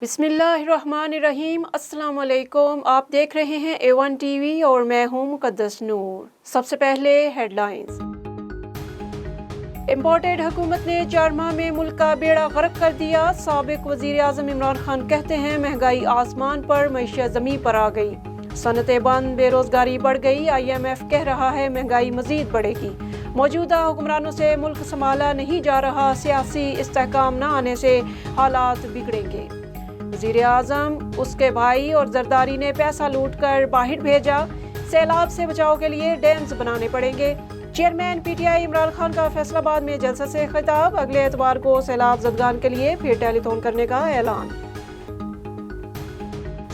बिस्मिल्लाहिर्रहमानिर्रहीम। अस्सलाम वालेकुम। आप देख रहे हैं A1 TV और मैं हूं मुकद्दस नूर। सबसे पहले हेडलाइंस। इम्पोर्टेड हुकूमत ने 4 माह में मुल्क का बेड़ा गर्क कर दिया। साबिक वजीर आज़म इमरान खान कहते हैं महंगाई आसमान पर, मईशत ज़मीन पर आ गई। सनतें बंद, बेरोजगारी बढ़ गई। IMF कह रहा है महंगाई मजीद बढ़ेगी। मौजूदा हुक्मरानों से मुल्क संभाला नहीं जा रहा, सियासी इस्तेहकाम न आने से हालात बिगड़ेंगे। वज़ीर आज़म, उसके भाई और जरदारी ने पैसा लूट कर बाहर भेजा। सैलाब से बचाव के लिए डैम्स बनाने पड़ेंगे। चेयरमैन PTI इमरान खान का फैसलाबाद में जलसे से खिताब। अगले एतवार को सैलाब ज़दगान के लिए फिर टेलीथॉन करने का ऐलान।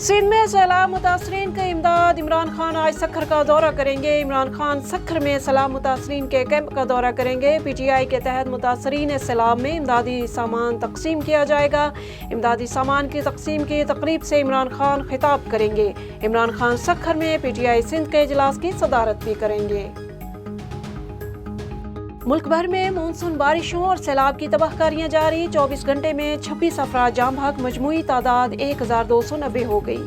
सिंध में सैलाब मुतासरीन की इमदाद। इमरान खान आज सखर का दौरा करेंगे। इमरान खान सखर में सैलाब मुतासरीन के कैंप का दौरा करेंगे। PTI के तहत मुतासरीन सैलाब में इमदादी सामान तकसीम किया जाएगा। इमदादी सामान की तकसीम की तकरीब से इमरान खान खिताब करेंगे। इमरान खान सखर में PTI सिंध के इजलास की सदारत भी करेंगे। मुल्क भर में मानसून बारिशों और सैलाब की तबाहकारियां जारी। 24 घंटे में 26 अफराद जाम बहक, मजमूई तादाद 1290 हो गई।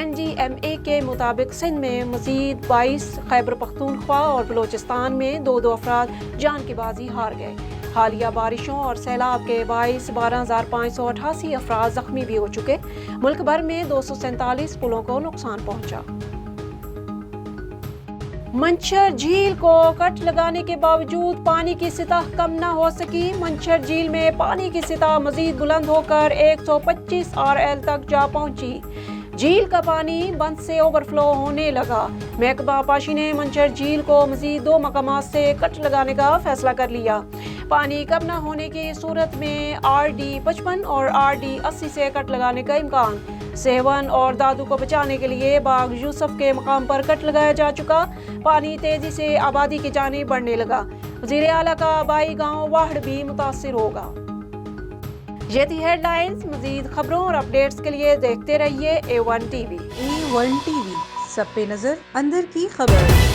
NGMA के मुताबिक सिंध में मजीद 22, खैबर पख्तूनख्वा और बलोचिस्तान में 2 अफराद जान की बाजी हार गए। हालिया बारिशों और सैलाब के बाईस 12,588 अफराद जख्मी भी हो चुके। मुल्क भर में 247 पुलों को नुकसान पहुंचा। मंछर झील को कट लगाने के बावजूद पानी की सतह कम न हो सकी। मंछर झील में पानी की सतह मजीद बुलंद होकर 125 RL तक जा पहुंची। झील का पानी बंद से ओवरफ्लो होने लगा। महकमा पाशी ने मंछर झील को मजीद 2 मकामात से कट लगाने का फैसला कर लिया। पानी कम न होने की सूरत में RD 55 और RD 80 से कट लगाने का इम्कान। सेवन और दादू को बचाने के लिए बाग यूसुफ के मकाम पर कट लगाया जा चुका। पानी तेजी से आबादी की जानिब बढ़ने लगा। वज़ीर आला का आबाई गांव वाहड़ भी मुतासिर होगा। ये थी हेडलाइंस। मजीद खबरों और अपडेट्स के लिए देखते रहिए A1 TV। A1 TV, सब पे नजर, अंदर की खबर।